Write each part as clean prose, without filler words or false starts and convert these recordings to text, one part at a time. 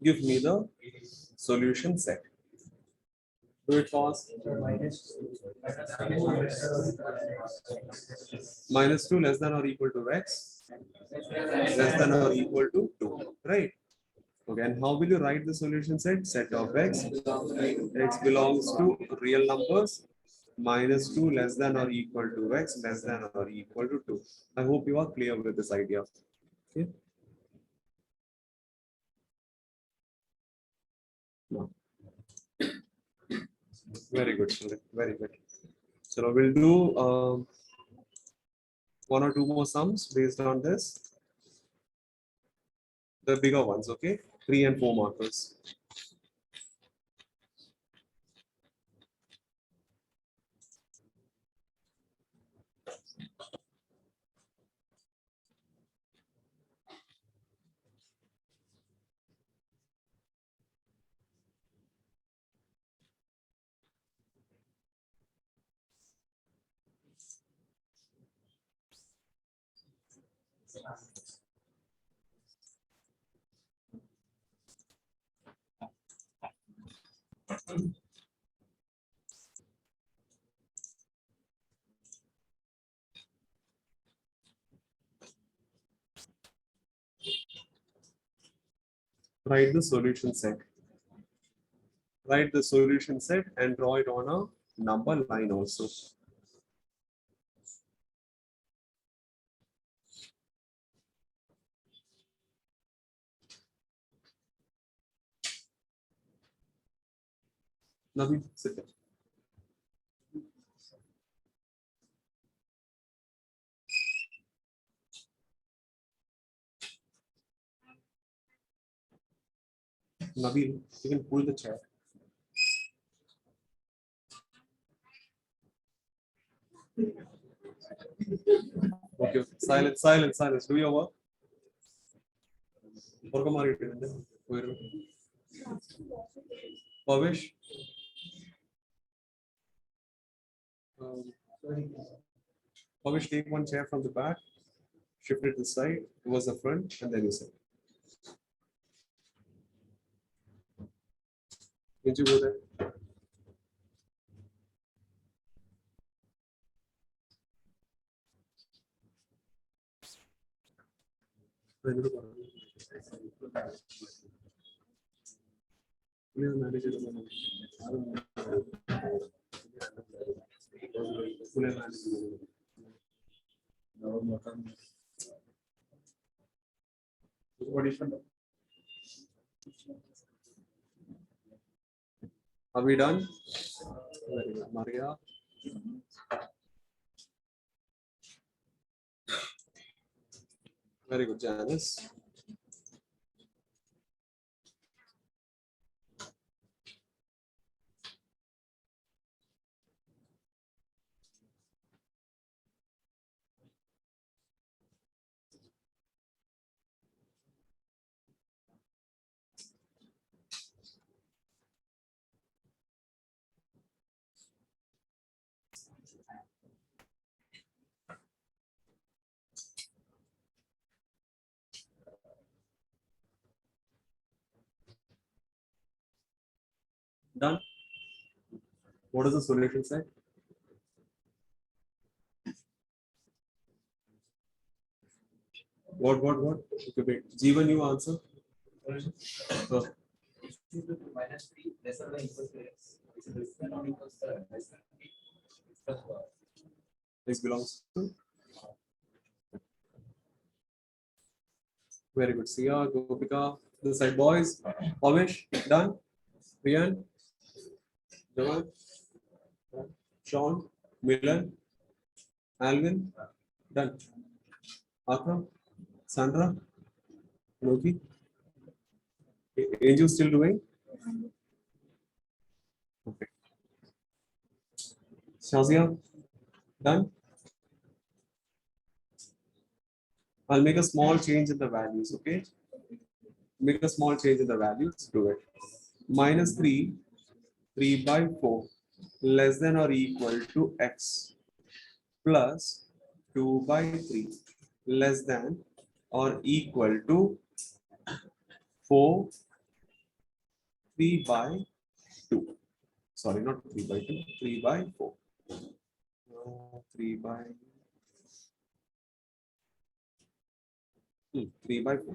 Give me the solution set. Do it fast. Minus 2 less than or equal to x, less than or equal to 2, right? Okay, and how will you write the solution set? Set of x belongs to real numbers, minus 2 less than or equal to x less than or equal to 2. I hope you are clear with this idea. Okay. No. Very good, student. Very good. So we'll do one or two more sums based on this. The bigger ones, okay? 3 and 4 markers. Write the solution set. Write the solution set and draw it on a number line also. Naveed, sit there. Nabil, you can pull the chair. Okay, silence, silence, silence. Do your work. Pavish. Pavish, take one chair from the back, shift it this side towards the front, and then you sit. Can you go there? Are we done? Very good, Maria. Very good, Janice. Done. What is the solution set? What? Okay, wait. Jeevan, you answer. Minus 3 less than or equal to x. Less than or equal to less than plus 1. This belongs to. Very good. Sia, Gopika, this side, boys. Pavish, done. Rian, Jamal, Sean, Milan, Alvin, done. Akram, Sandra, Loki. Angel still doing? Okay. Shazia, done. I'll make a small change in the values, okay? Make a small change in the values, do it. Minus 3, 3 by 4, less than or equal to x, plus 2 by 3, less than or equal to 4 3 by 2. Sorry, not 3 by 2, 3 by 4. 3 by 3 by 4.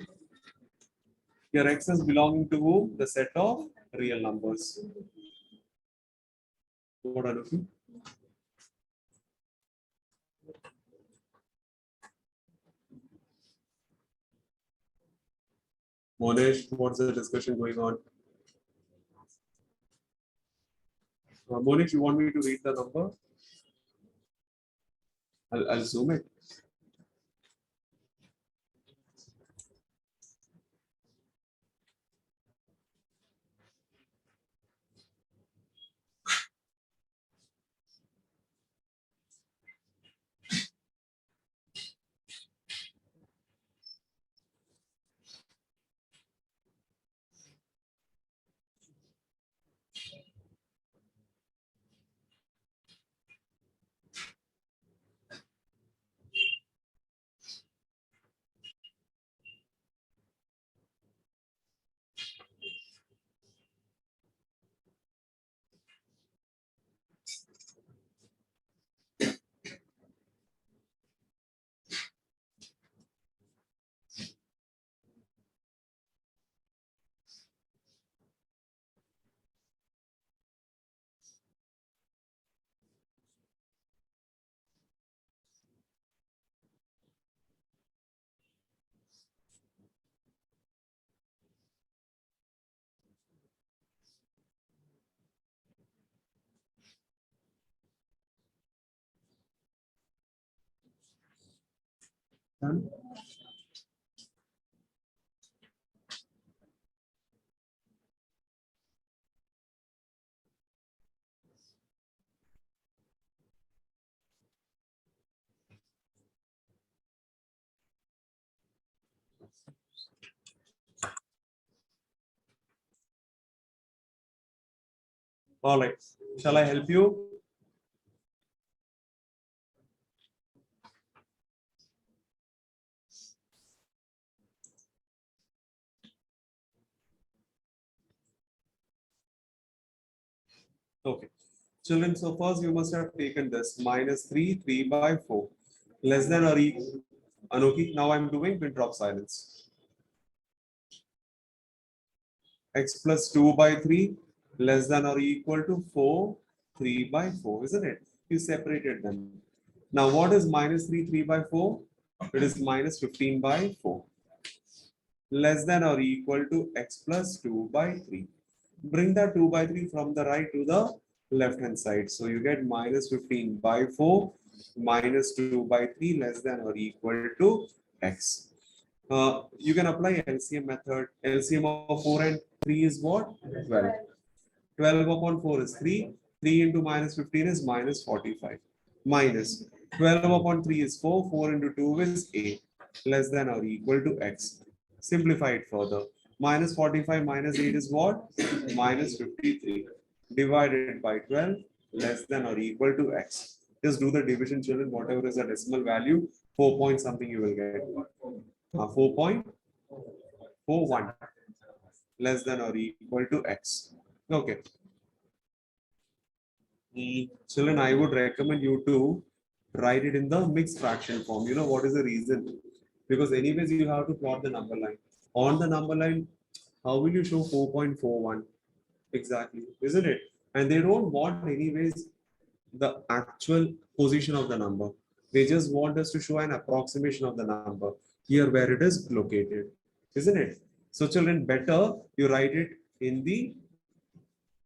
Your x is belonging to whom? The set of real numbers. What are looking? Monesh, what's the discussion going on? Monesh, you want me to read the number? I'll zoom it. Done. All right. Shall I help you? Okay. Children, so first you must have taken this minus 3, 3 by 4. Less than or equal. Anoki, now I'm doing pin drop silence. X plus 2 by 3 less than or equal to 4, 3 by 4, isn't it? You separated them. Now what is minus 3, 3 by 4? It is minus 15 by 4. Less than or equal to x plus 2 by 3. Bring the 2 by 3 from the right to the left hand side. So you get minus 15 by 4 minus 2 by 3 less than or equal to x. You can apply LCM method. LCM of 4 and 3 is what? 12. 12 upon 4 is 3. 3 into minus 15 is minus 45. Minus 12 upon 3 is 4. 4 into 2 is 8. Less than or equal to x. Simplify it further. Minus 45 minus 8 is what? Minus 53. Divided by 12 less than or equal to x. Just do the division, children. Whatever is the decimal value, 4 point something you will get. 4.41 less than or equal to x. Okay. Children, I would recommend you to write it in the mixed fraction form. You know what is the reason? Because anyways, you have to plot the number line. On the number line, how will you show 4.41? Exactly, isn't it? And they don't want anyways the actual position of the number. They just want us to show an approximation of the number here where it is located, isn't it? So children, better you write it in the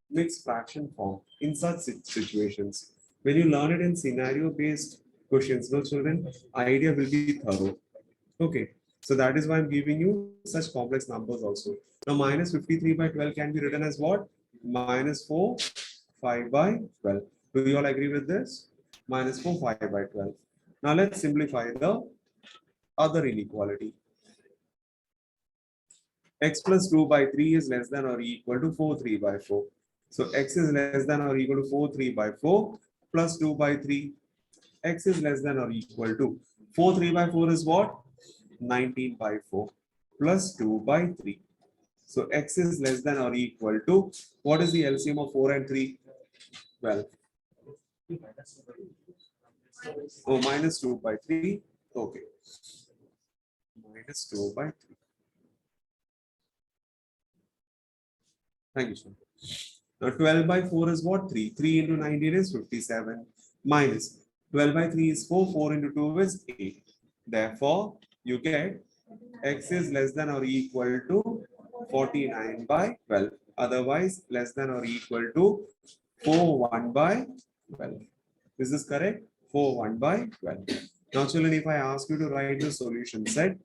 mixed fraction form in such situations. When you learn it in scenario based questions, no children, idea will be thorough. Okay, so that is why I'm giving you such complex numbers also. Now minus 53 by 12 can be written as what? Minus 4, 5 by 12. Do you all agree with this? Minus 4, 5 by 12. Now let's simplify the other inequality. X plus 2 by 3 is less than or equal to 4, 3 by 4. So x is less than or equal to 4, 3 by 4 plus 2 by 3. X is less than or equal to 4, 3 by 4 is what? 19 by 4 plus 2 by 3. So x is less than or equal to, what is the LCM of 4 and 3? 12. Oh, minus 2 by 3. Okay. Minus 2 by 3. Thank you, sir. Now 12 by 4 is what? 3. 3 into 19 is 57. Minus 12 by 3 is 4. 4 into 2 is 8. Therefore, you get x is less than or equal to 49 by 12. Otherwise, less than or equal to 41 by 12. Is this correct? 41 by 12. Now, children, if I ask you to write the solution set,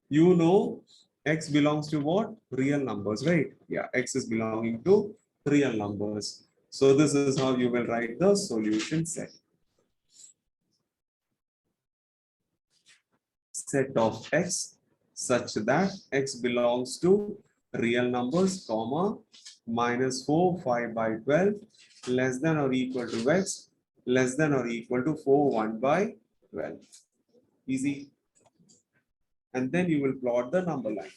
you know x belongs to what? Real numbers, right? Yeah, x is belonging to real numbers. So this is how you will write the solution set. Set of x such that x belongs to real numbers, comma, minus 4, 5 by 12, less than or equal to x, less than or equal to 4, 1 by 12. Easy. And then you will plot the number line.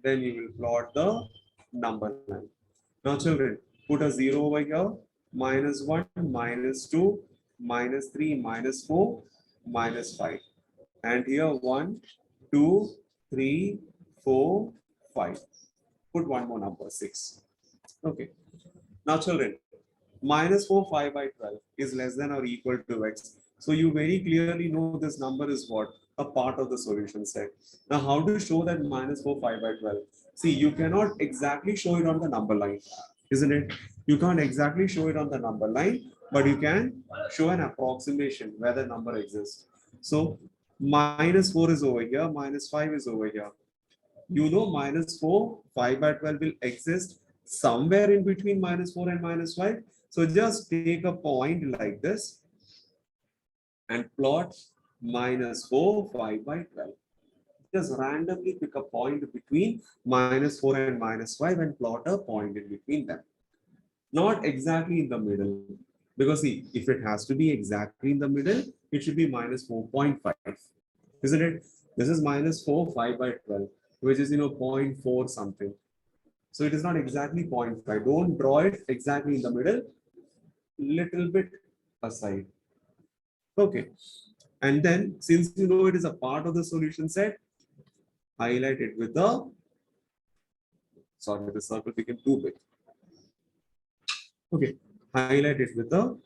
Then you will plot the number line. Now, children, put a 0 over here, minus 1, minus 2, minus 3, minus 4, minus 5. And here 1, 2, 3, 4, 5. Put one more number, 6. Okay. Now, children, minus 4, 5 by 12 is less than or equal to x. So you very clearly know this number is what? A part of the solution set. Now, how to show that minus 4, 5 by 12? See, you cannot exactly show it on the number line, isn't it? You can't exactly show it on the number line, but you can show an approximation where the number exists. So minus 4 is over here, minus 5 is over here. You know minus 4, 5 by 12 will exist somewhere in between minus 4 and minus 5. So just take a point like this and plot minus 4, 5 by 12. Just randomly pick a point between minus 4 and minus 5 and plot a point in between them. Not exactly in the middle. Because see, if it has to be exactly in the middle, it should be minus 4.5. Isn't it? This is minus 4, 5 by 12, which is, 0.4 something. So it is not exactly 0.5. Don't draw it exactly in the middle, little bit aside. Okay. And then since you know it is a part of the solution set, highlight it with the, sorry, the circle became too big. Okay. Highlight it with the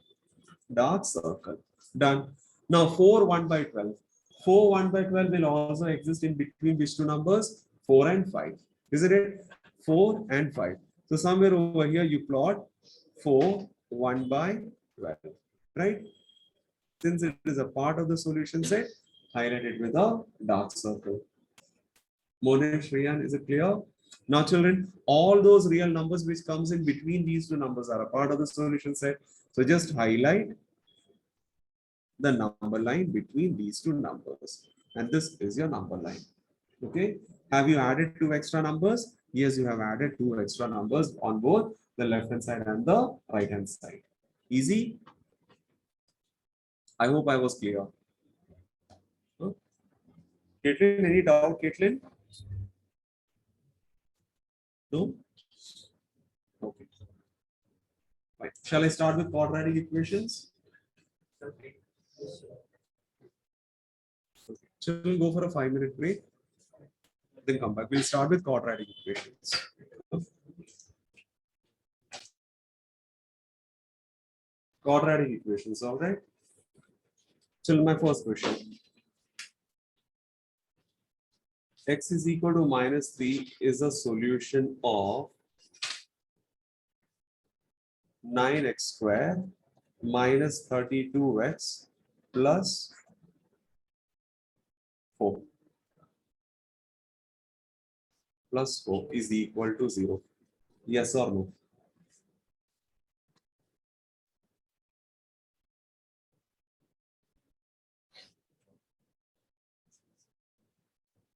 dark circle. Done. Now 4, 1 by 12. 4, 1 by 12 will also exist in between which two numbers? 4 and 5. Isn't it? 4 and 5. So somewhere over here you plot 4, 1 by 12. Right? Since it is a part of the solution set, highlight it with a dark circle. Monesh, Riyan, is it clear? Now, children, all those real numbers which comes in between these two numbers are a part of the solution set. So just highlight the number line between these two numbers. And this is your number line. Okay. Have you added two extra numbers? Yes, you have added two extra numbers on both the left hand side and the right hand side. Easy. I hope I was clear. Huh? Caitlin, any doubt, Caitlin? No? Okay. Right. Shall I start with quadratic equations? Okay. Children, go for a 5-minute break. Then come back. We'll start with quadratic equations. Quadratic equations, all right? Children, my first question. X is equal to minus 3 is a solution of 9x square minus 32x plus 4 plus 4 is equal to 0. Yes or no?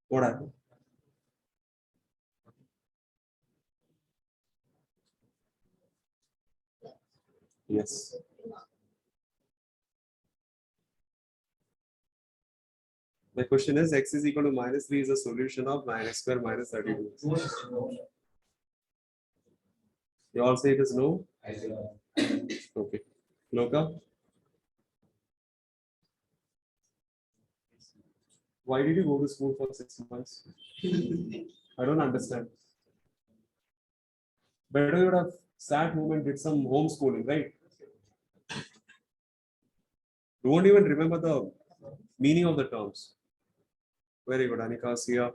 What happened? Yes. My question is x is equal to minus 3 is a solution of 9x square minus 32. You all say it is no? Okay. Loka? Why did you go to school for 6 months? I don't understand. Better you would have sat home and did some homeschooling, right? You won't even remember the meaning of the terms. Very good, Anika. See ya.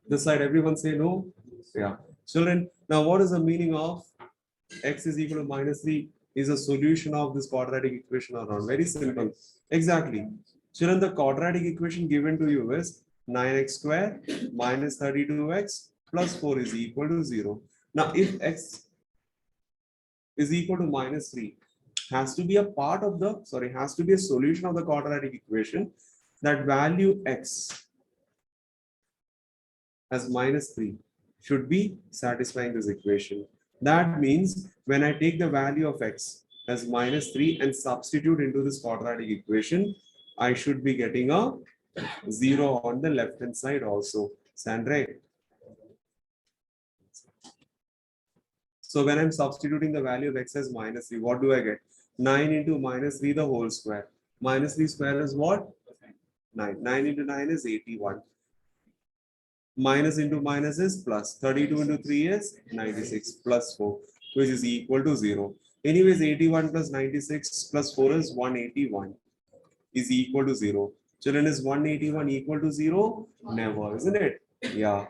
This side, everyone say no. Yeah. Children, now what is the meaning of x is equal to minus 3 is a solution of this quadratic equation or not? Very simple. Exactly. Children, the quadratic equation given to you is 9x square minus 32x plus 4 is equal to 0. Now, if x is equal to minus 3, has to be a part of the, has to be a solution of the quadratic equation, that value x as minus 3 should be satisfying this equation. That means when I take the value of x as minus 3 and substitute into this quadratic equation, I should be getting a 0 on the left hand side also. Stand right. So when I'm substituting the value of x as minus 3, what do I get? 9 into minus 3 the whole square. Minus 3 square is what? 9. 9 into 9 is 81. Minus into minus is plus. 32 into 3 is 96 plus 4, which is equal to 0. Anyways, 81 plus 96 plus 4 is 181 is equal to 0. Children, is 181 equal to 0? Never, isn't it? Yeah.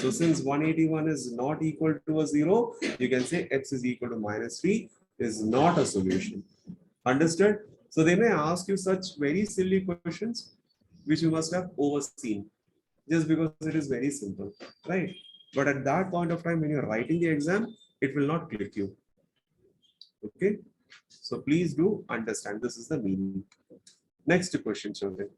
So since 181 is not equal to a 0, you can say x is equal to minus 3 is not a solution. Understood? So they may ask you such very silly questions which you must have overseen just because it is very simple, right? But at that point of time when you're writing the exam, it will not click you. Okay? So please do understand this is the meaning. Next question, children.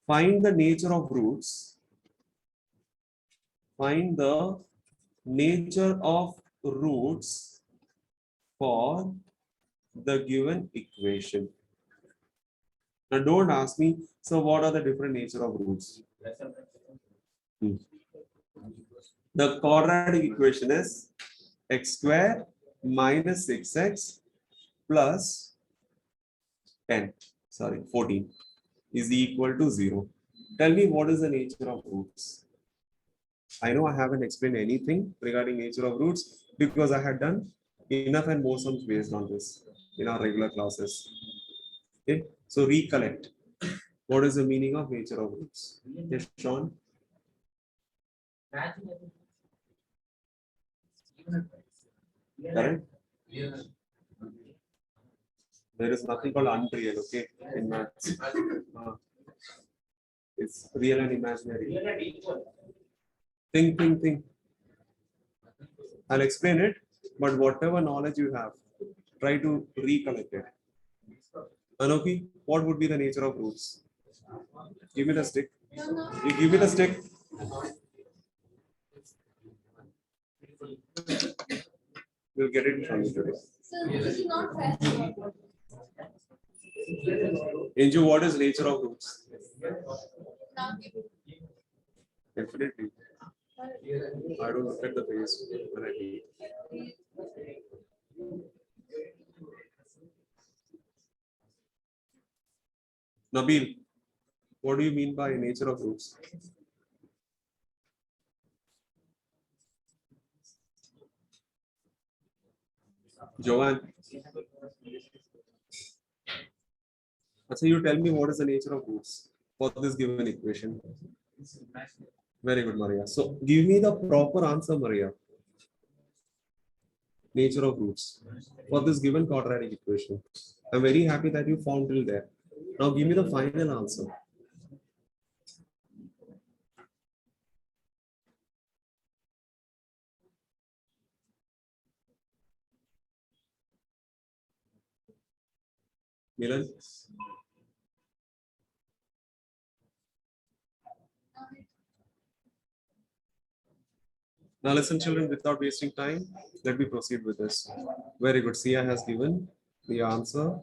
Find the nature of roots. Find the nature of roots for the given equation. Now don't ask me, so what are the different nature of roots? The quadratic equation is x square minus 6x plus 14 is equal to 0. Tell me what is the nature of roots. I know I haven't explained anything regarding nature of roots because I had done enough and more sums based on this in our regular classes. Okay, so recollect. What is the meaning of nature of roots? Yes, Sean. Correct. There is nothing called unreal, okay, in maths. It's real and imaginary. Think. I'll explain it, but whatever knowledge you have, try to recollect it. Anoki, what would be the nature of roots? Give me the stick. You give me the stick. We'll get it from you today. Anju, what is nature of roots? Definitely. I don't look at the face when I eat. Nabil, what do you mean by nature of roots? Joanne. So you tell me what is the nature of roots for this given equation. Very good, Maria. So give me the proper answer, Maria. Nature of roots for this given quadratic equation. I'm very happy that you found till there. Now give me the final answer. Milan? Now listen, children, without wasting time, let me proceed with this. Very good. Sia has given the answer.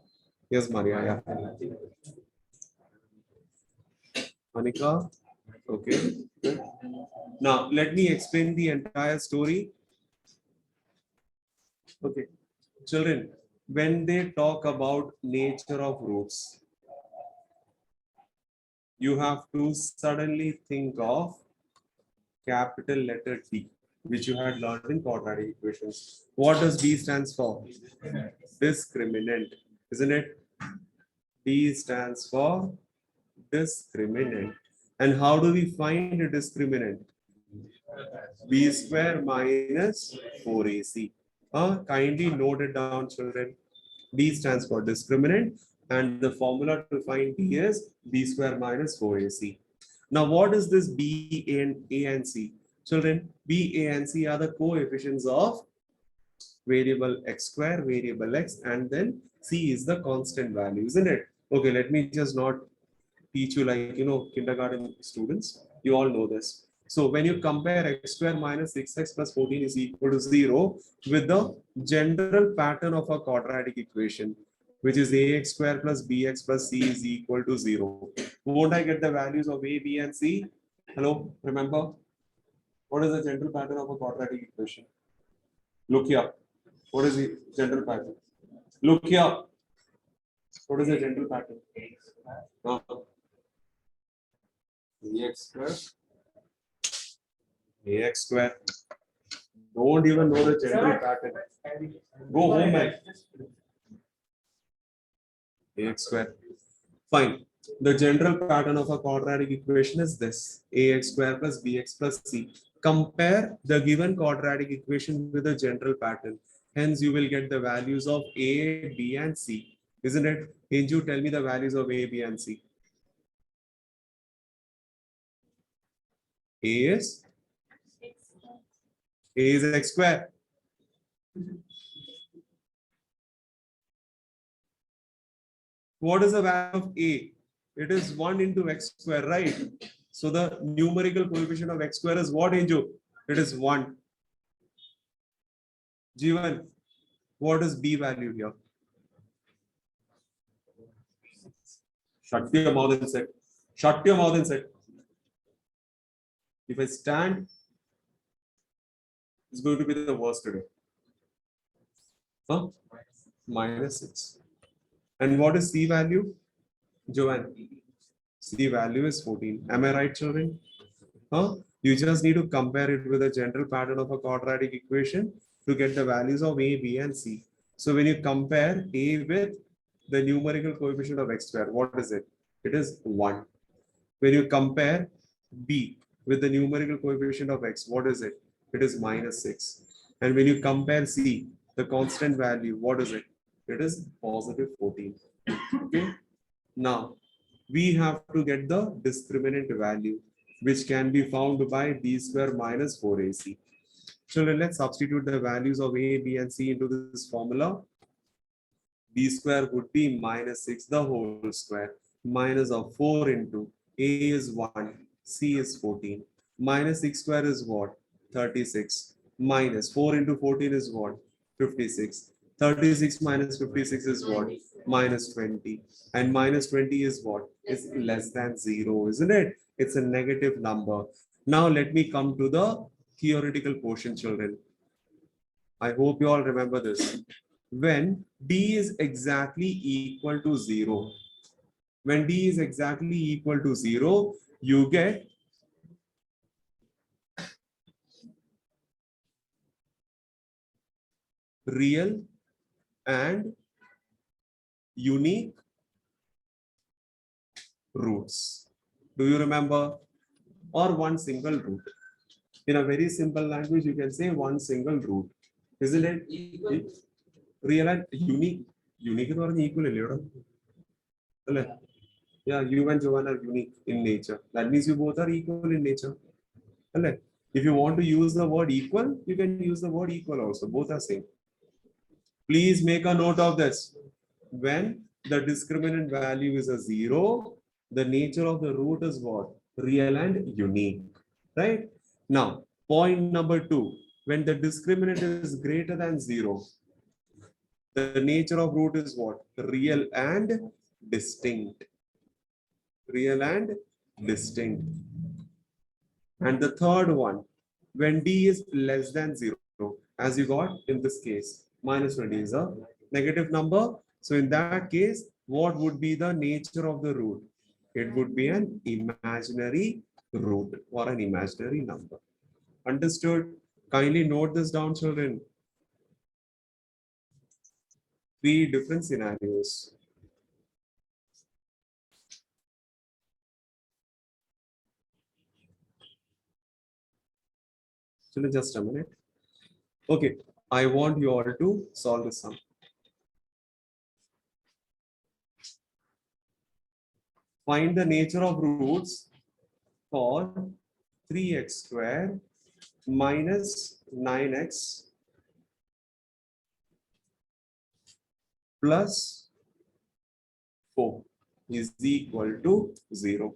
Yes, Maria. Yeah. Anika. Okay. Good. Now let me explain the entire story. Okay. Children, when they talk about nature of roots, you have to suddenly think of capital letter D, which you had learned in quadratic equations. What does D stands for? Discriminant, isn't it? D stands for discriminant. And how do we find a discriminant? B square minus 4AC. Kindly note it down, children. D stands for discriminant, and the formula to find D is B square minus 4AC. Now, what is this B and A and C? Children, B, A, and C are the coefficients of variable x square, variable x, and then C is the constant value, isn't it? Okay, let me just not teach you like, kindergarten students. You all know this. So when you compare x square minus 6x plus 14 is equal to 0 with the general pattern of a quadratic equation, which is ax square plus bx plus c is equal to 0. Won't I get the values of a, b, and c? Hello, remember? What is the general pattern of a quadratic equation? Look here. What is the general pattern? Look here. What is the general pattern? Ax square. Ax square. Don't even know the general pattern. Go home, man. Ax square. Fine. The general pattern of a quadratic equation is this: ax square plus bx plus c. Compare the given quadratic equation with the general pattern. Hence, you will get the values of a, b, and c. Isn't it? Can you tell me the values of a, b, and c? A is x square. What is the value of a? It is 1 into x square, right? So the numerical coefficient of x square is what, Anju? It is 1. G1, what is b value here? Shut your mouth and sit. Shut your mouth and sit. If I stand, it's going to be the worst today. Huh? Minus 6. And what is c value? Joanne, c value is 14. Am I right, children? Huh? You just need to compare it with the general pattern of a quadratic equation to get the values of a, b, and c. So when you compare a with the numerical coefficient of x square, what is it? It is 1. When you compare b with the numerical coefficient of x, what is it? It is minus 6. And when you compare c, the constant value, what is it? It is positive 14. Okay. Now, we have to get the discriminant value, which can be found by b square minus 4ac. Children, let's substitute the values of a, b, and c into this formula. B square would be minus 6 the whole square, minus of 4 into a is 1, c is 14. Minus 6 square is what? 36. Minus 4 into 14 is what? 56. 36 minus 56 is what? Minus 20. And minus 20 is what? Is less than 0, isn't it? It's a negative number. Now let me come to the theoretical portion, children. I hope you all remember this. When d is exactly equal to 0, when d is exactly equal to 0, you get real and unique roots. Do you remember? Or one single root. In a very simple language, you can say one single root. Isn't it? Real and unique. Unique is equal. Yeah, you and Joanne are unique in nature. That means you both are equal in nature. If you want to use the word equal, you can use the word equal also. Both are same. Please make a note of this. When the discriminant value is a 0, the nature of the root is what? Real and unique. Right? Now, Point number 2, when the discriminant is greater than 0, the nature of root is what? Real and distinct. Real and distinct. And the third one, when d is less than 0, as you got in this case, minus 20 is a negative number. So in that case, what would be the nature of the root? It would be an imaginary root or an imaginary number. Understood? Kindly note this down, children. 3 different scenarios. So just a minute. Okay, I want you all to solve this sum. Find the nature of roots for 3x square minus 9x plus 4 is equal to 0.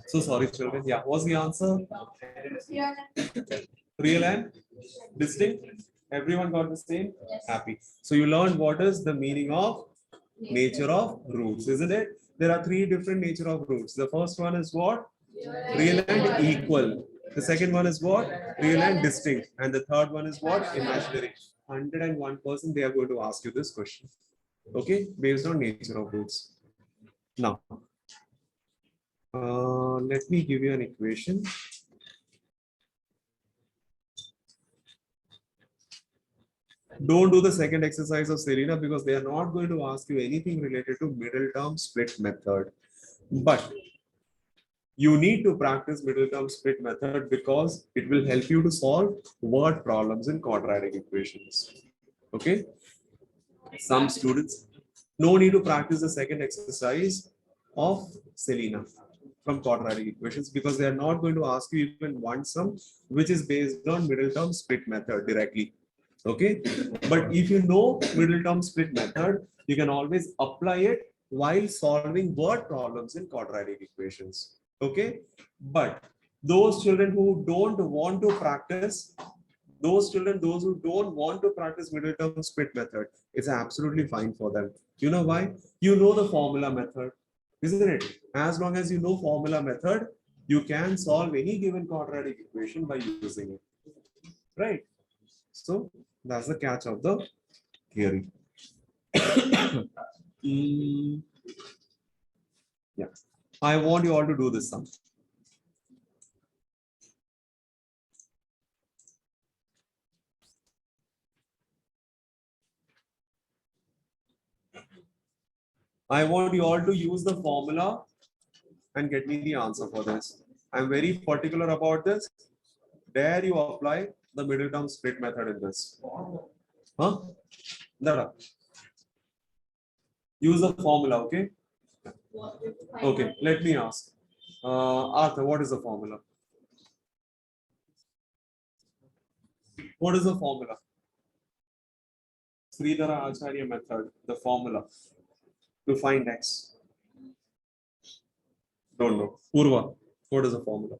So sorry, children. Yeah, what's the answer? Real and distinct. Everyone got the same? Happy. So you learned what is the meaning of nature of roots, isn't it? There are 3 different nature of roots. The first one is what? Real and equal. The second one is what? Real and distinct. And the third one is what? Imaginary. 101% they are going to ask you this question. Okay, based on nature of roots. Now, let me give you an equation. Don't do the second exercise of Serena because they are not going to ask you anything related to middle term split method. But you need to practice middle term split method because it will help you to solve word problems in quadratic equations. Okay. Some students no need to practice the second exercise of Selena from quadratic equations because they are not going to ask you even one sum which is based on middle term split method directly. Okay, but if you know middle term split method, you can always apply it while solving word problems in quadratic equations. Okay, but those children who don't want to practice, those who don't want to practice middle term split method, it's absolutely fine for them. You know why? You know the formula method, isn't it? As long as you know formula method, you can solve any given quadratic equation by using it, right? So that's the catch of the theory. Mm, yeah, I want you all to do this sum. I want you all to use the formula and get me the answer for this. I'm very particular about this. Dare you apply the middle term split method in this? Huh? Dada. Use the formula, okay? Okay, let me ask. Arthur, what is the formula? What is the formula? Sridhara Acharya method, the formula to find x. Don't know. Purva, what is the formula?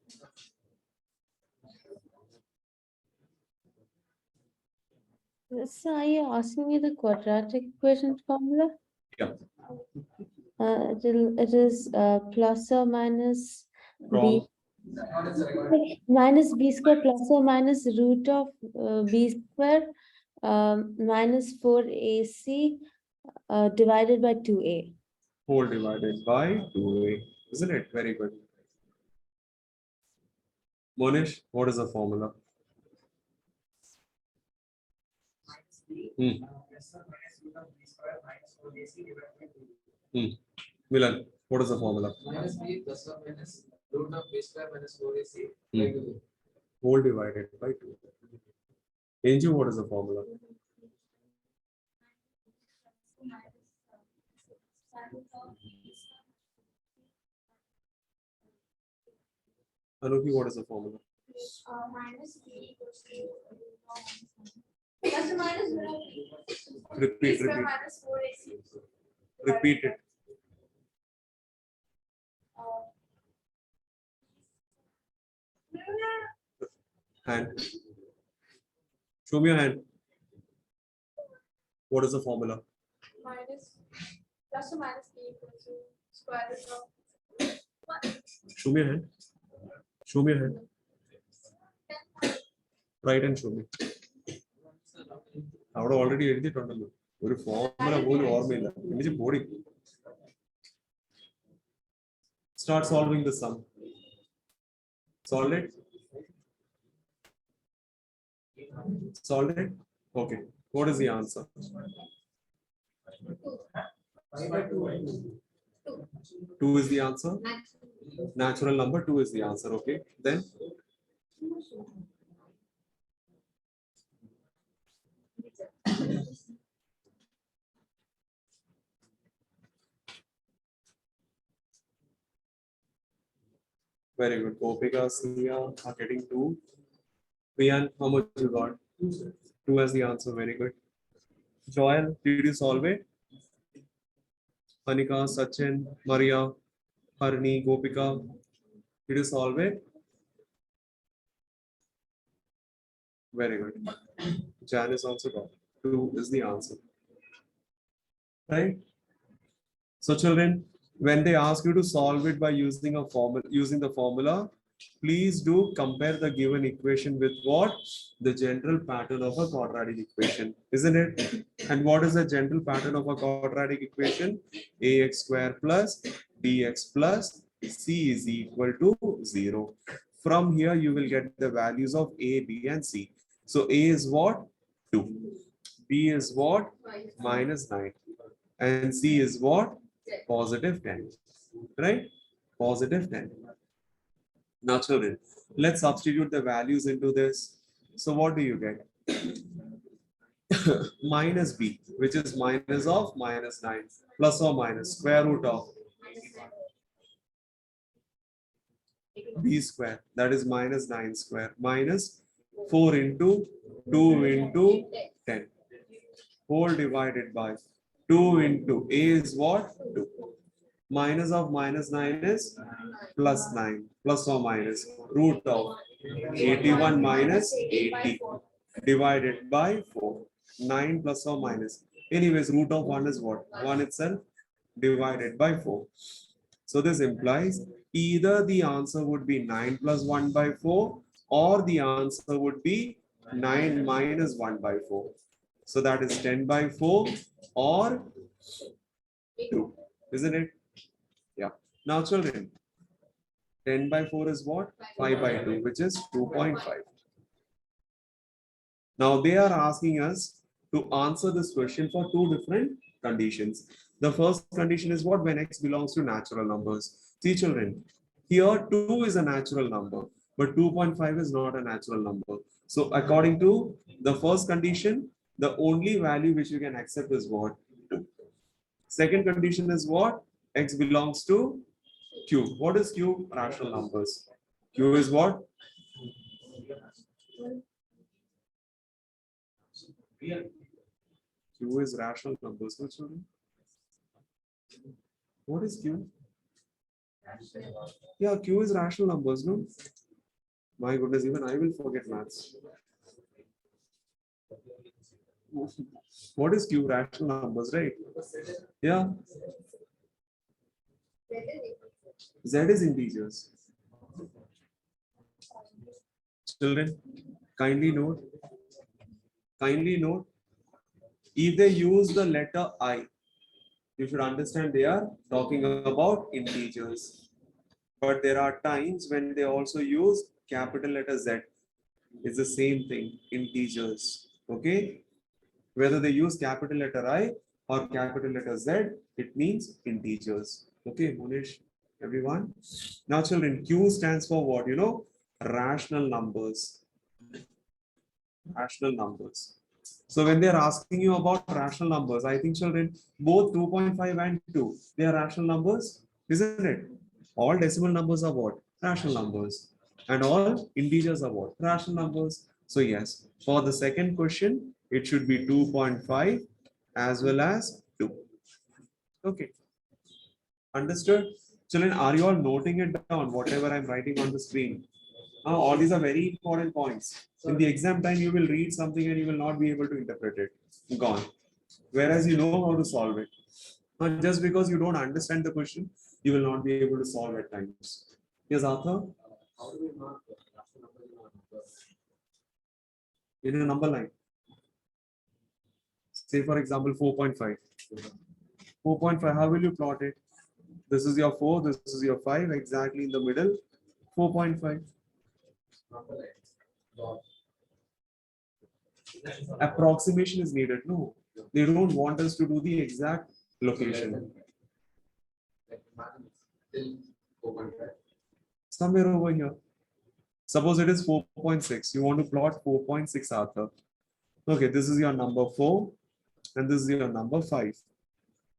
So are you asking me the quadratic equation formula? Yeah. It is plus or minus Wrong. minus b square plus or minus root of b square minus 4ac divided by 2a. Whole divided by 2a. Isn't it? Very good. Monish, what is the formula? Hmm. Milan, what is the formula? Minus b plus or minus root of b square minus 4ac. Whole divided by 2. Angel, what is the formula? Anuki, what is the formula? Minus b equals to plus or minus root of b. Repeat, Square repeat. minus 4ac. Repeat it. Hand. Show me your hand. What is the formula? Minus plus or minus b equals to square root of Show me your hand. Show me your hand. Right and show me. അവിടെ already എഴുതിയിട്ടുണ്ടല്ലോ ഒരു formula പോലും ഓർമ്മയില്ല എനിക്ക് body start solving the sum solve it solve it okay what is the answer 2 is the answer. Natural number 2 is the answer. Okay, then very good. Gopika, Sia are getting 2. Priyan, how much you got? 2 as the answer. Very good. Joel, did you solve it? Anika, Sachin, Maria, Harni, Gopika, did you solve it? Very good. Janice also got it. 2 is the answer. Right? So children, when they ask you to solve it by using a formula, using the formula, please do compare the given equation with what? The general pattern of a quadratic equation, isn't it? And what is the general pattern of a quadratic equation? Ax square plus bx plus c is equal to 0. From here, you will get the values of a, b, and c. So a is what? 2. B is what? -9. And c is what? +10. Right? +10. Now, children, let's substitute the values into this. So, what do you get? Minus b, which is minus of -9, plus or minus square root of b square, that is -9 square, minus 4 into 2 into 10 whole divided by 2 into a is what? 2. Minus of minus 9 is plus 9, plus or minus root of 81 minus 80 divided by 4. 9 plus or minus. Anyways, root of 1 is what? 1 itself divided by 4. So this implies either the answer would be 9 plus 1 by 4 or the answer would be 9 minus 1 by 4. So that is 10 by 4 or 2, isn't it? Yeah. Now children, 10 by 4 is what? 5 by 2, which is 2.5. Now they are asking us to answer this question for two different conditions. The first condition is what? When x belongs to natural numbers. See children, here 2 is a natural number, but 2.5 is not a natural number. So according to the first condition, the only value which you can accept is what? 2. Second condition is what? X belongs to Q. What is Q? Rational numbers. Q is what? Q is rational numbers. No, children? What is Q? Yeah, Q is rational numbers, no? My goodness, even I will forget maths. What is Q? Rational numbers, right? Yeah. Z is integers. Children, kindly note, if they use the letter I, you should understand they are talking about integers. But there are times when they also use capital letter Z. It's the same thing, integers. Okay? Whether they use capital letter I or capital letter Z, it means integers. Okay, Monish, everyone. Now, children, Q stands for what? You know, rational numbers. Rational numbers. So when they are asking you about rational numbers, I think children, both 2.5 and 2, they are rational numbers, isn't it? All decimal numbers are what? Rational numbers. And all integers are what? Rational numbers. So yes, for the second question, it should be 2.5 as well as 2. Okay. Understood? Children, are you all noting it down, whatever I'm writing on the screen? All these are very important points. In the exam time, you will read something and you will not be able to interpret it. Gone. Whereas you know how to solve it. Just because you don't understand the question, you will not be able to solve at times. Yes, Arthur? How do we mark the rational numbers in our numbers? In a number line. Say for example 4.5. 4.5, how will you plot it? This is your 4, this is your 5, exactly in the middle. 4.5. Number line. Dot. Approximation is needed. No, they don't want us to do the exact location. Like imagine till 4.5. Somewhere over here. Suppose it is 4.6. You want to plot 4.6, Arthur. Okay, this is your number 4 and this is your number 5.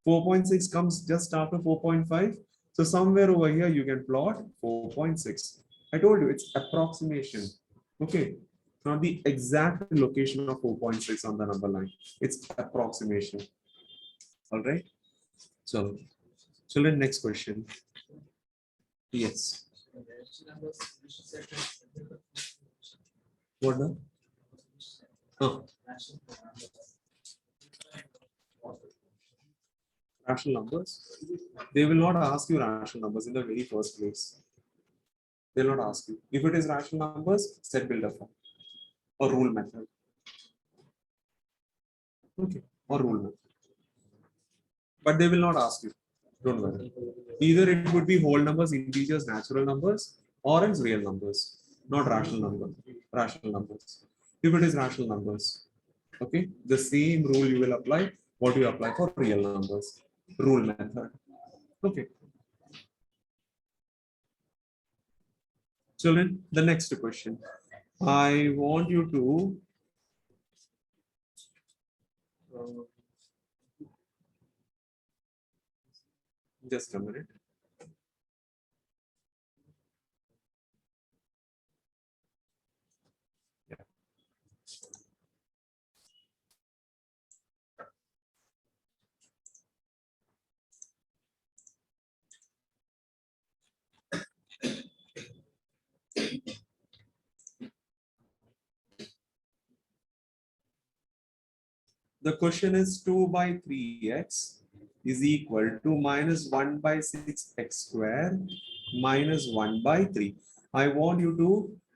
4.6 comes just after 4.5. So somewhere over here you can plot 4.6. I told you it's approximation. Okay, not the exact location of 4.6 on the number line. It's approximation. All right. So, children, next question. Yes. What the? Rational numbers. They will not ask you rational numbers in the very first place. They will not ask you. If it is rational numbers, set builder form or rule method. Okay, or rule method. But they will not ask you. Don't worry. Either it would be whole numbers, integers, natural numbers, or else real numbers, not rational numbers. Rational numbers. If it is rational numbers, okay, the same rule you will apply. What you apply for real numbers? Rule method. Okay. Children, the next question. I want you to just a minute. Yeah. The question is 2 by 3x is equal to minus 1 by 6x square minus 1 by 3. I want you to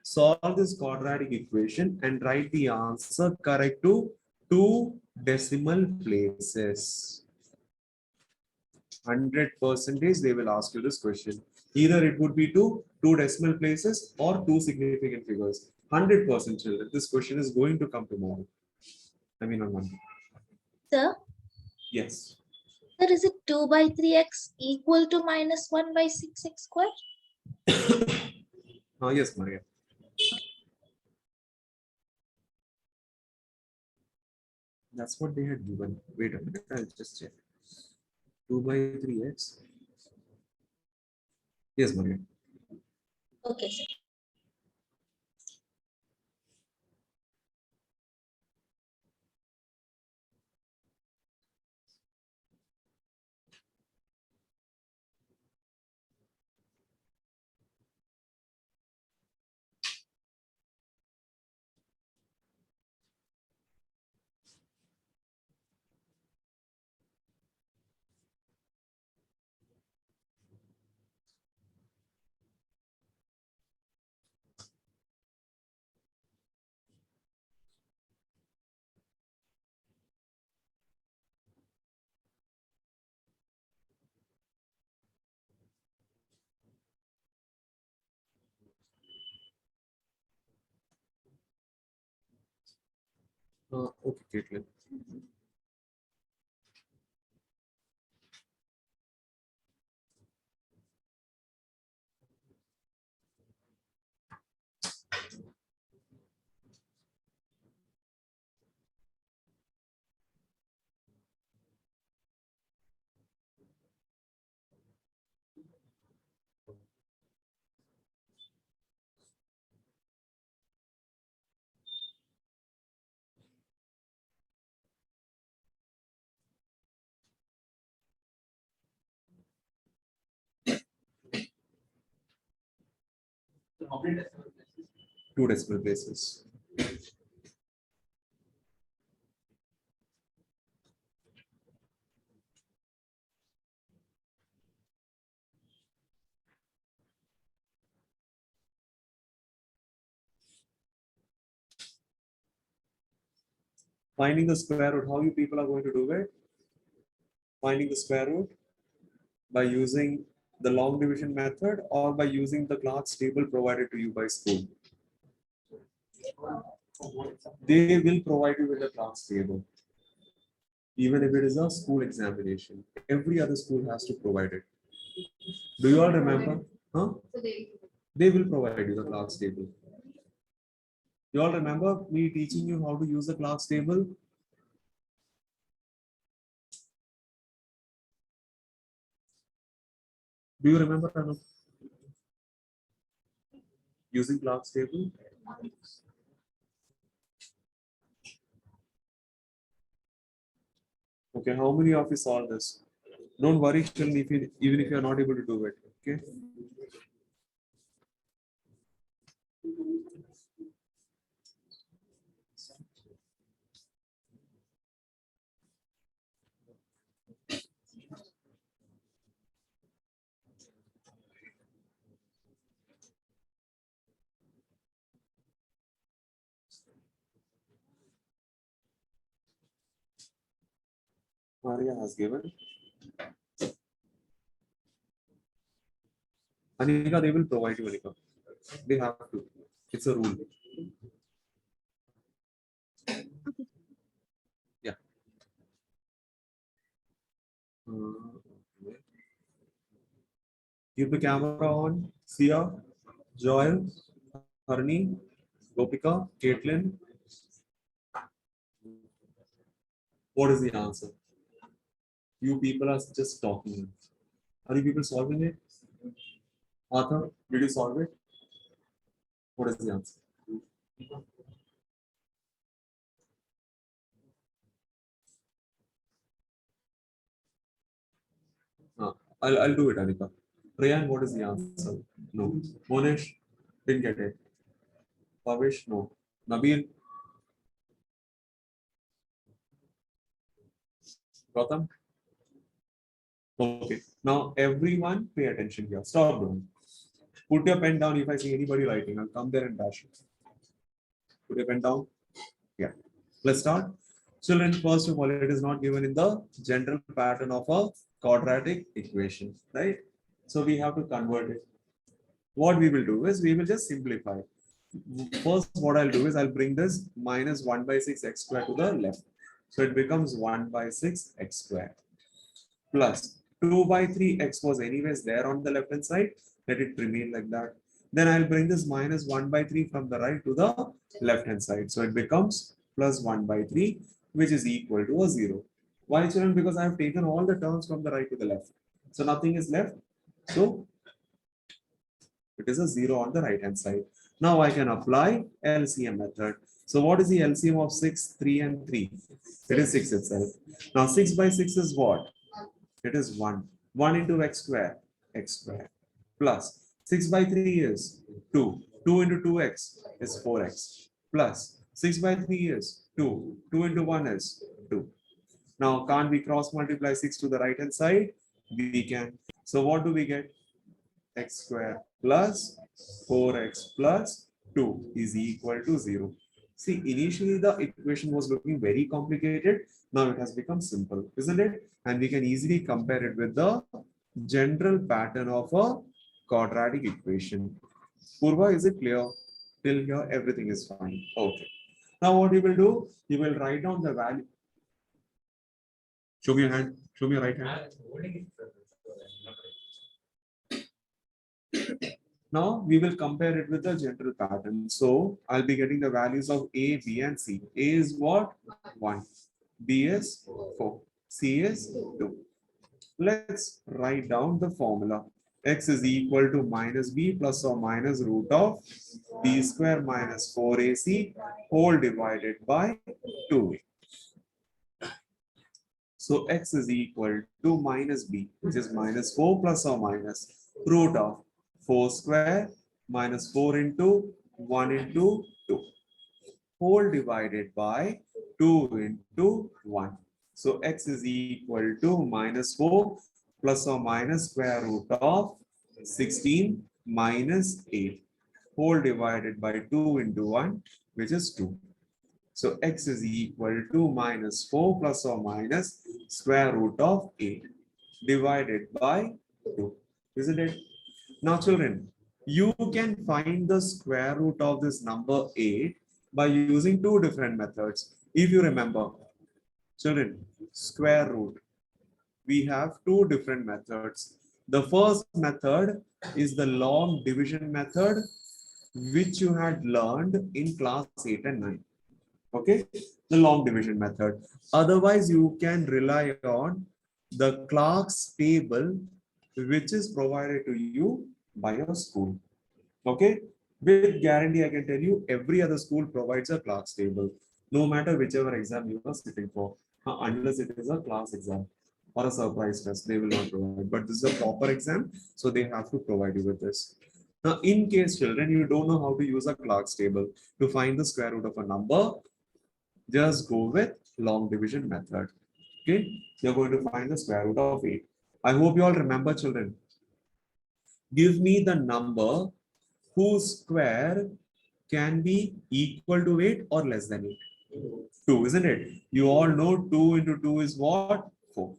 solve this quadratic equation and write the answer correct to two decimal places. 100% they will ask you this question. Either it would be two decimal places or two significant figures. 100% children. This question is going to come tomorrow. I mean on Monday. Sir, Yes. sir, is it 2 by 3x equal to minus 1 by 6x square? Yes, Maria. That's what they had given. Wait a minute, I'll just check. 2 by 3x. Yes, Maria. Okay, sir. Okay, Caitlin. So how many decimal places? Two decimal places. Finding the square root, how you people are going to do it? Finding the square root by using the long division method or by using the class table provided to you by school. They will provide you with a class table. Even if it is a school examination, every other school has to provide it. Do you all remember? Huh? So They will provide you the class table. You all remember me teaching you how to use the class table? Do you remember Anup? Using class table? Okay, how many of you saw this? Don't worry, children, even if you are not able to do it. Okay. Maria has given. Anika, they will provide you, Anika. They have to. It's a rule. Yeah. Okay. Keep the camera on. Sia, Joel, Harni, Gopika, Caitlin. What is the answer? You people are just talking. Are you people solving it? Arthur, did you solve it? What is the answer? Uh, I'll do it, Anika. Rayan, what is the answer? No. Monesh, didn't get it. Pavish, no. Nabil, Gautam? Okay. Now everyone pay attention here. Stop doing. Put your pen down. If I see anybody writing, I'll come there and dash it. Put your pen down. Yeah. Let's start. Children, first of all, it is not given in the general pattern of a quadratic equation, right? So we have to convert it. What we will do is we will just simplify. First, what I'll do is I'll bring this minus 1 by 6 x square to the left. So it becomes 1 by 6 x square plus 2 by 3 x was anyways there on the left hand side. Let it remain like that. Then I'll bring this minus 1 by 3 from the right to the left hand side. So it becomes plus 1 by 3, which is equal to a 0. Why, children? Because I have taken all the terms from the right to the left. So nothing is left. So it is a 0 on the right hand side. Now I can apply LCM method. So what is the LCM of 6, 3 and 3? It is 6 itself. Now 6 by 6 is what? It is 1. 1 into x square plus 6 by 3 is 2. 2 into 2x is 4x plus 6 by 3 is 2. 2 into 1 is 2. Now can't we cross multiply 6 to the right hand side? We can. So what do we get? X square plus 4x plus 2 is equal to 0. See, initially the equation was looking very complicated. Now it has become simple, isn't it? And we can easily compare it with the general pattern of a quadratic equation. Purva, is it clear? Till here, everything is fine. Okay. Now what you will do? You will write down the value. Show me your hand. Show me your right hand. Now we will compare it with the general pattern. So I'll be getting the values of A, B, and C. A is what? 1. B is 4. C is 2. Let's write down the formula. X is equal to minus B plus or minus root of B square minus 4AC whole divided by 2. So X is equal to minus B, which is minus 4 plus or minus root of 4 square minus 4 into 1 into 2 whole divided by 2 into 1. So x is equal to minus 4 plus or minus square root of 16 minus 8 whole divided by 2 into 1, which is 2. So x is equal to minus 4 plus or minus square root of 8 divided by 2, isn't it? Now children, you can find the square root of this number 8 by using two different methods. If you remember, children, square root, we have two different methods. The first method is the log division method, which you had learned in class 8 and 9. Okay, the log division method. Otherwise, you can rely on the Clark's table, which is provided to you by your school. Okay, with guarantee, I can tell you every other school provides a Clark's table, no matter whichever exam you are sitting for, unless it is a class exam or a surprise test, they will not provide. But this is a proper exam, so they have to provide you with this. Now, in case children, you don't know how to use a Clark's table to find the square root of a number, just go with log division method. Okay, you're going to find the square root of 8. I hope you all remember, children. Give me the number whose square can be equal to 8 or less than 8. 2, isn't it? You all know 2 into 2 is what? 4.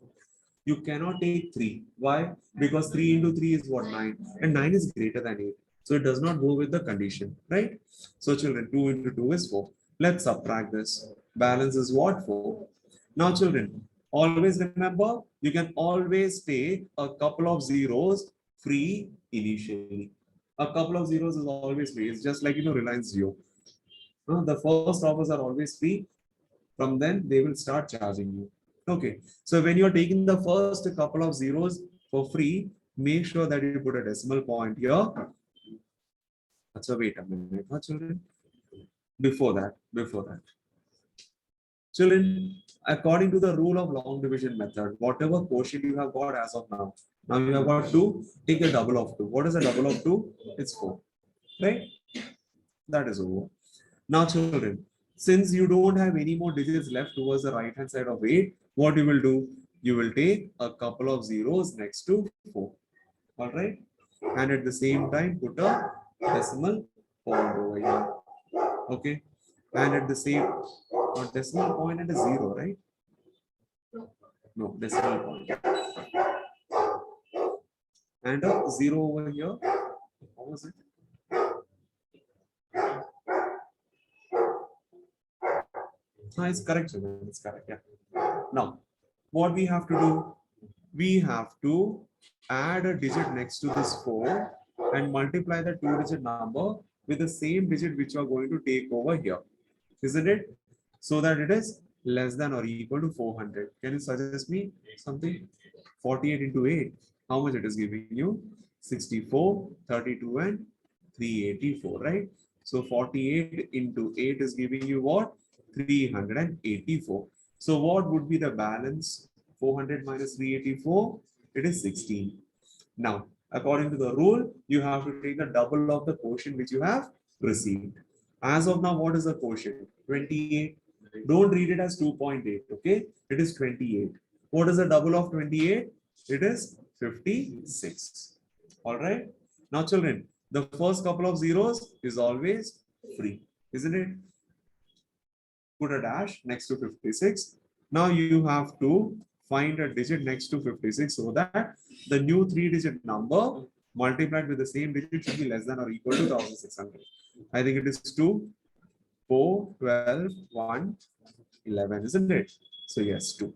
You cannot take 3. Why? Because 3 into 3 is what? 9. And 9 is greater than 8. So it does not go with the condition, right? So children, 2 into 2 is 4. Let's subtract this. Balance is what? 4. Now children, always remember, you can always take a couple of zeros free initially. A couple of zeros is always free. It's just like, Reliance Jio. The first offers are always free. From then, they will start charging you. Okay. So when you're taking the first couple of zeros for free, make sure that you put a decimal point here. So wait a minute, children. Before that. Children, according to the rule of long division method, whatever quotient you have got as of now you have got 2, take a double of 2. What is a double of 2? It's 4, right? That is over. Now children, since you don't have any more digits left towards the right hand side of 8, what you will do? you will take a couple of zeros next to 4. All right. And at the same time, put a decimal point over here. Okay. And at the same decimal point and a 0, right? No, decimal point. And a 0 over here. What was it? It's correct, children. It's correct. Yeah. Now, what we have to do? We have to add a digit next to this 4 and multiply the 2-digit number with the same digit which you are going to take over here. Isn't it? So that it is less than or equal to 400. Can you suggest me something? 48 into 8. How much it is giving you? 64, 32, and 384, right? So 48 into 8 is giving you what? 384. So what would be the balance? 400 minus 384, it is 16. Now, according to the rule, you have to take the double of the quotient which you have received. As of now, what is the quotient? 28. Don't read it as 2.8, okay? It is 28. What is the double of 28? It is 56. All right. Now, children, the first couple of zeros is always free, isn't it? Put a dash next to 56. Now you have to find a digit next to 56 so that the new 3-digit number multiplied with the same digit should be less than or equal to 1600. I think it is 2, 4, 12, 1, 11, isn't it? So yes, 2.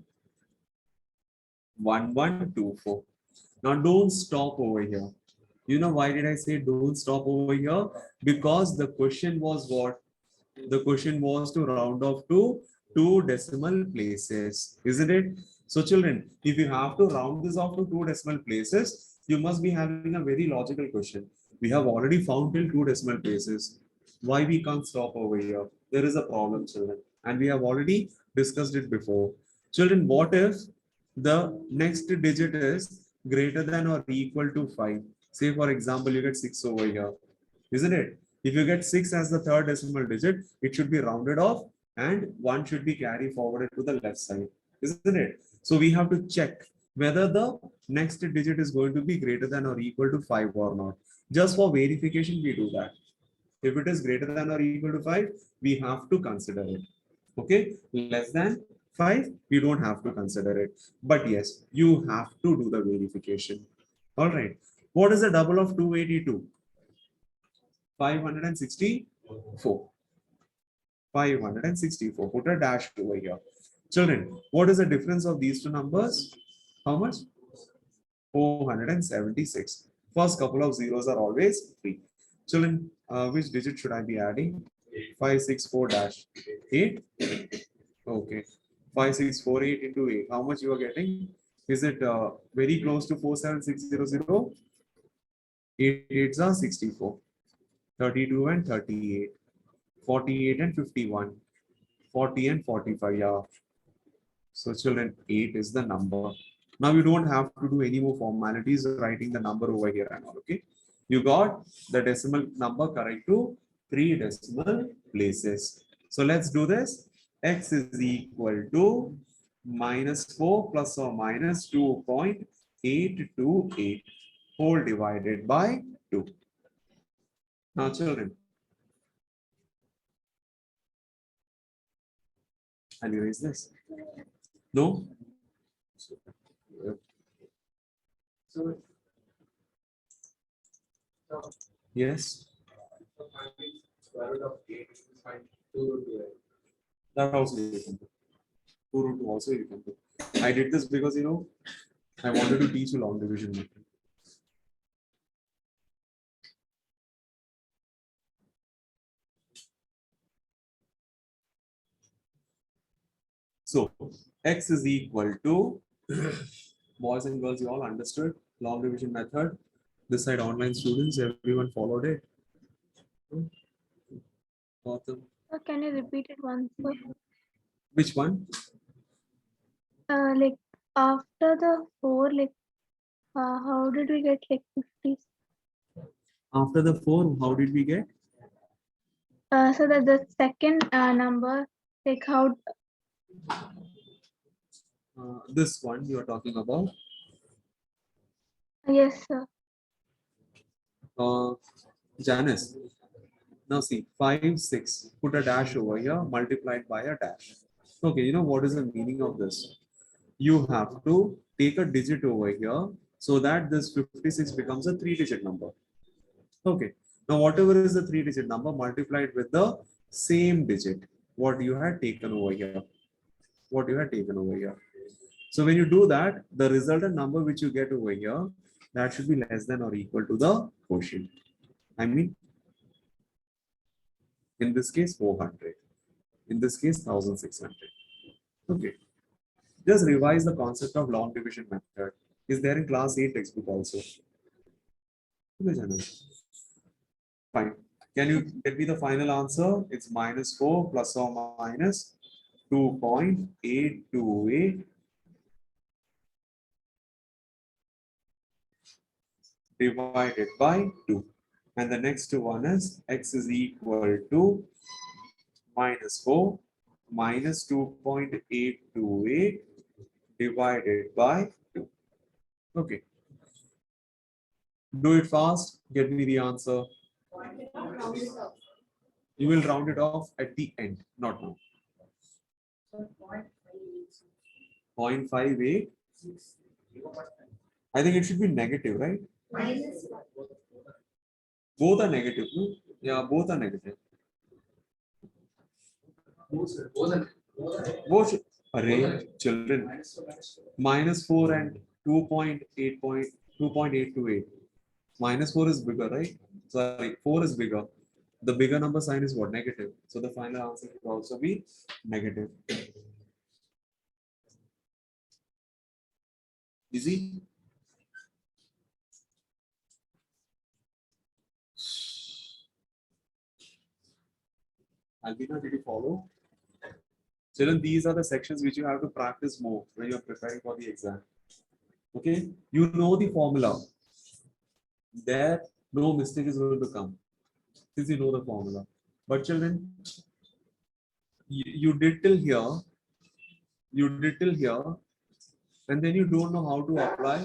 1, 1, 2, 4. Now don't stop over here. You know why did I say don't stop over here? Because the question was what? The question was to round off to 2 decimal places, isn't it? So children, if you have to round this off to 2 decimal places, you must be having a very logical question. We have already found till 2 decimal places. Why we can't stop over here? There is a problem, children, and we have already discussed it before. Children, what if the next digit is greater than or equal to 5? Say for example, you get 6 over here, isn't it? If you get 6 as the third decimal digit, it should be rounded off and 1 should be carried forward to the left side, isn't it? So we have to check whether the next digit is going to be greater than or equal to 5 or not. Just for verification, we do that. If it is greater than or equal to 5, we have to consider it. Okay, less than 5, we don't have to consider it. But yes, you have to do the verification. All right. What is the double of 282? 564. 564. Put a dash over here. Children, what is the difference of these two numbers? How much? 476. First couple of zeros are always free. Children, which digit should I be adding? 564-8. Okay. 5648 into 8. How much you are getting? Is it very close to 47600? 8 8s are 64. 32 and 38. 48 and 51. 40 and 45. Yeah. So children, 8 is the number. Now you don't have to do any more formalities writing the number over here and all. Okay. You got the decimal number correct to 3 decimal places. So let's do this. X is equal to -4 plus or minus 2.828 whole divided by 2. Now children, I'll erase this. No? So, Yes. square root of 8 is find 2 root 2. That also you can do. 2 root 2 also you can do. I did this because I wanted to teach you long division method. So x is equal to boys and girls, you all understood long division method. This side online students, everyone followed it. Gautam. Can you repeat it once? Which one? Like after the 4, like how did we get like 50? After the 4, how did we get? So that the second number, like how This one you are talking about. Yes, sir. Janice. Now see, 5, 6, put a dash over here, multiplied by a dash. Okay, you know what is the meaning of this? You have to take a digit over here so that this 56 becomes a 3-digit number. Okay, now whatever is the 3-digit number multiplied with the same digit, what you had taken over here. What you had taken over here. So when you do that, the resultant number which you get over here, that should be less than or equal to the quotient. I mean, in this case, 400. In this case, 1600. Okay. Just revise the concept of long division method. Is there in class 8 textbook also? Okay, Jana. Fine. Can you get me the final answer? It's -4 plus or minus 2.828 divided by 2. And the next one is x is equal to -4 minus 2.828 divided by 2. Okay. Do it fast. Get me the answer. You will round it off at the end, not now. 0.58. I think it should be negative, right? Both are negative. No? Yeah, both are negative. Both should, array children. -4 and 2.828. -4 is bigger, right? Sorry, 4 is bigger. The bigger number sign is what? Negative. So the final answer should also be negative. Easy? Albina, did you follow? Children, these are the sections which you have to practice more when you're preparing for the exam. Okay? You know the formula. There, no mistake is going to come since you know the formula. But children, you did till here, and then you don't know how to apply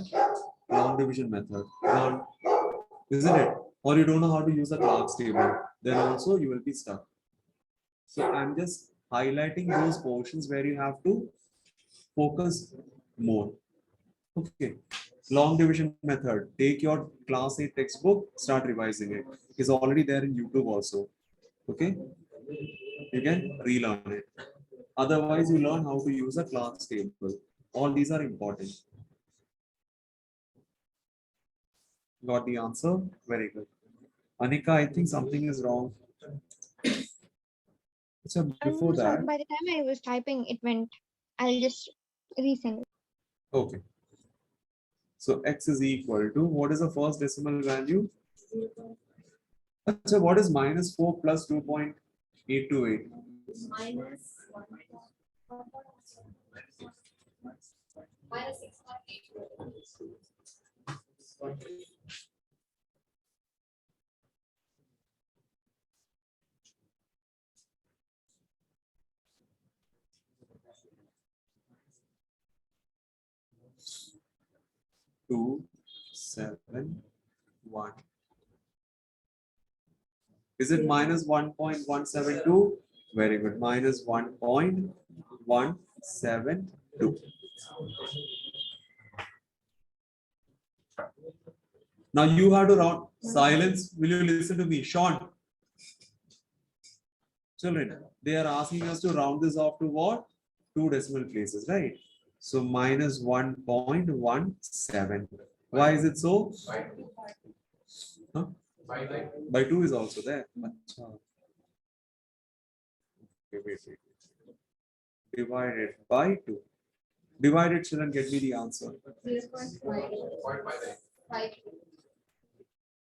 long division method, isn't it? Or you don't know how to use the Clark's table. Then also you will be stuck. So I'm just highlighting those portions where you have to focus more. Okay. Long division method. Take your class 8 textbook, start revising it. It's already there in YouTube also. Okay. You can relearn it. Otherwise, you learn how to use a class table. All these are important. Got the answer? Very good. Anika, I think something is wrong. So before So that, by the time I was typing, it went. I'll just resend it. okay. So x is equal to, what is the first decimal value? So what is -4 plus 2.828? -6.8. 271. Is it -1.172? Very good. -1.172. Now you have to round. Silence. Will you listen to me, Sean? Children, they are asking us to round this off to what? 2 decimal places, right? So -1.17. Why is it so? Huh? By 2 is also there. Okay, wait. Divided by 2. Divided, children, get me the answer. 0.5.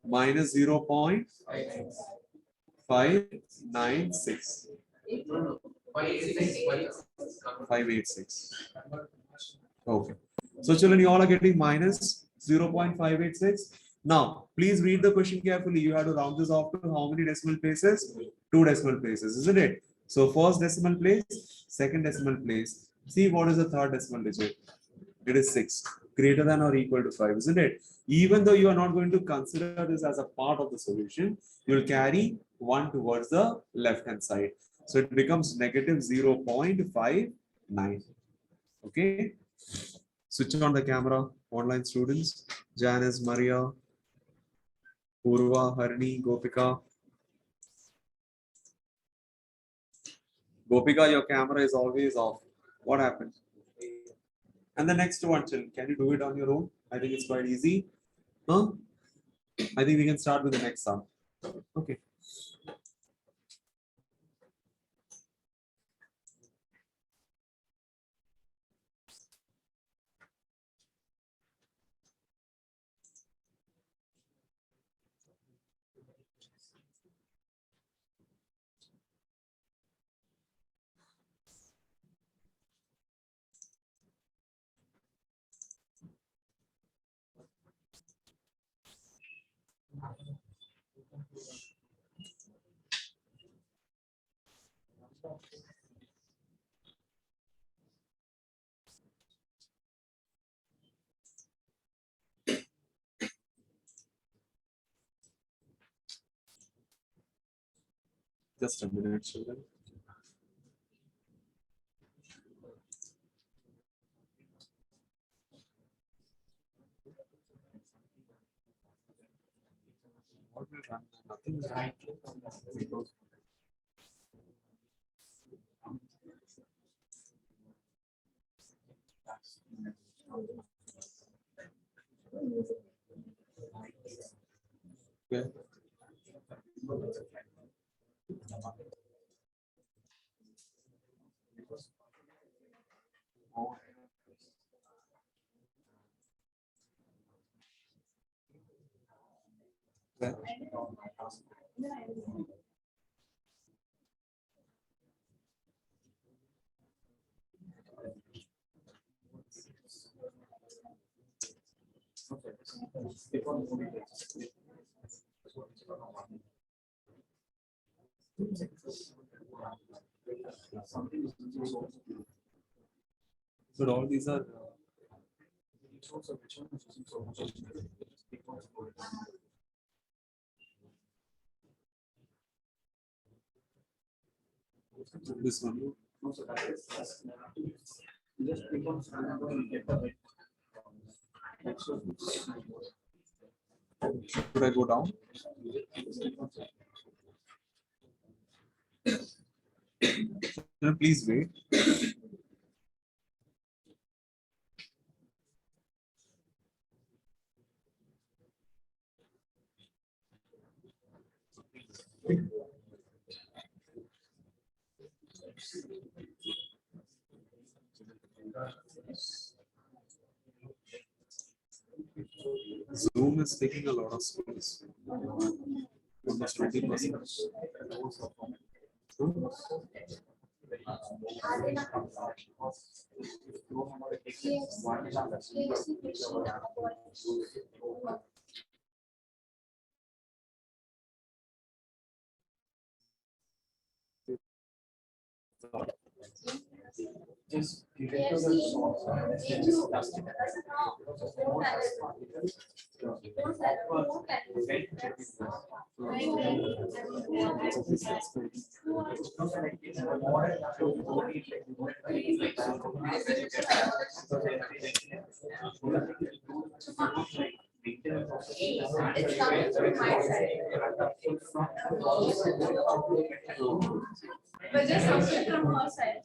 Minus 0.596. 586. Okay. So children, you all are getting minus 0.586. Now, please read the question carefully. You have to round this off to how many decimal places? 2 decimal places, isn't it? So first decimal place, second decimal place. See what is the third decimal digit? It is 6, greater than or equal to 5, isn't it? Even though you are not going to consider this as a part of the solution, you will carry 1 towards the left hand side. So it becomes negative 0.59. Okay. Switch on the camera, online students. Janice, Maria, Purva, Harini, Gopika. Gopika, your camera is always off. What happened? And the next one, children, can you do it on your own? I think it's quite easy. Huh? I think we can start with the next sum. Okay. Just a minute, children. What will run? Nothing is right. Okay. Okay. But all these are this one. Should I go down? Please wait. Zoom is taking a lot of space. Almost 20%. It's coming from my side. But just something from her side.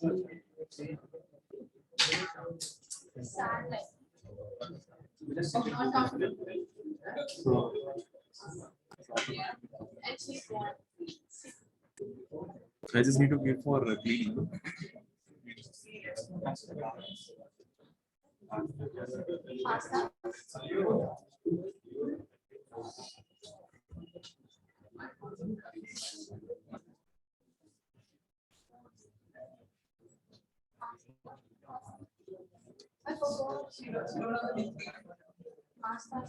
Sad like. And she's born. I just need to give for cleaning. Pasta. I forgot. Pasta.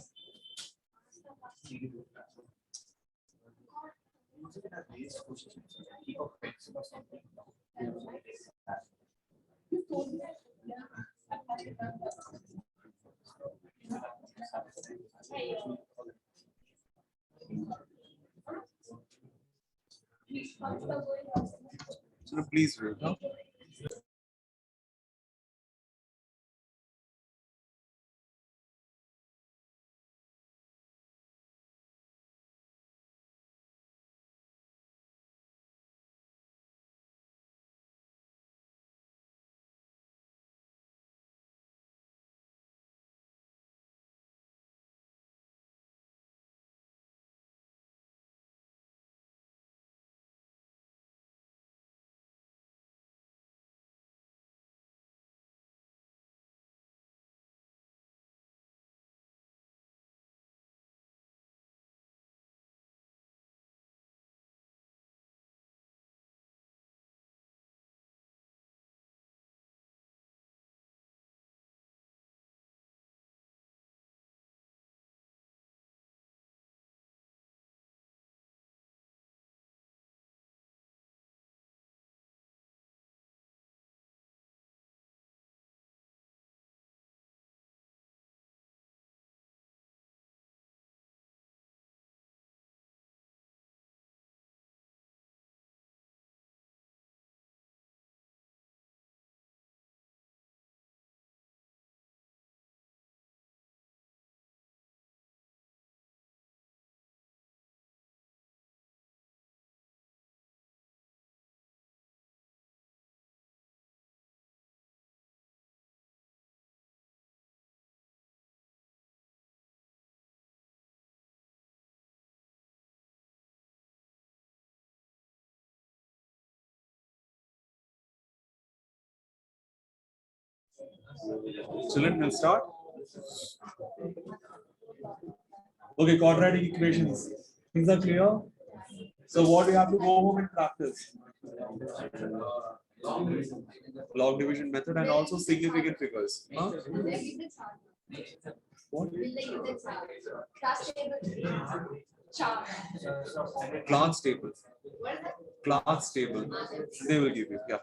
So please read. Huh? Children will start. Okay, quadratic equations. Things are clear. So what you have to go home and practice? Log division method and also significant figures. Huh? What? Class table. Class table. They will give you. Yeah.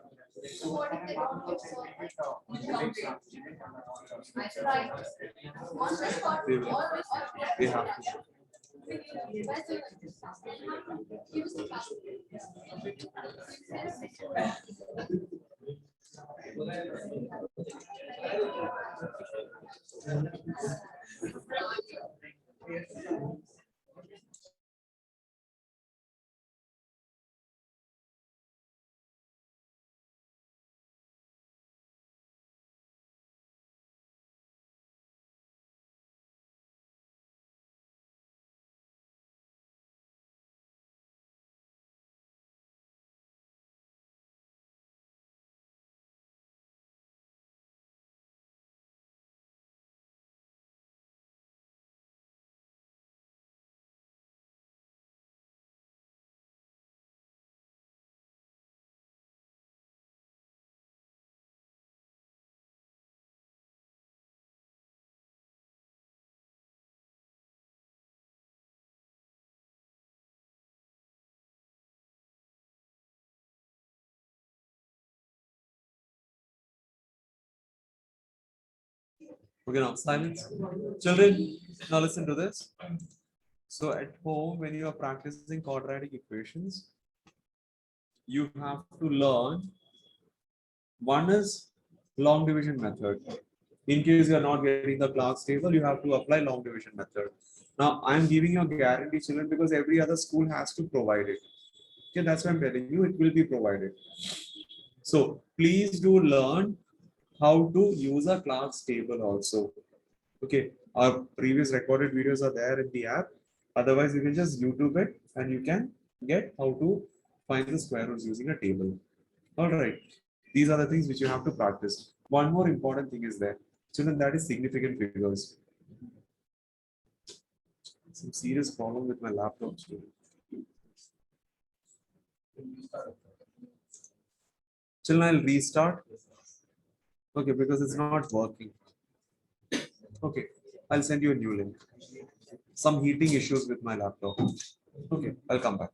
They will. They have to show. Okay, now silence. Children, now listen to this. So at home, when you are practicing quadratic equations, you have to learn. One is long division method. In case you are not getting the class table, you have to apply long division method. Now, I am giving you a guarantee, children, because every other school has to provide it. Okay, that's why I'm telling you, it will be provided. So please do learn how to use a class table also. Okay, our previous recorded videos are there in the app. Otherwise, you can just YouTube it and you can get how to find the square roots using a table. All right, these are the things which you have to practice. One more important thing is there. Children, that is significant figures. Some serious problem with my laptop. Children, I'll restart. Okay, because it's not working. Okay, I'll send you a new link. Some heating issues with my laptop. Okay, I'll come back.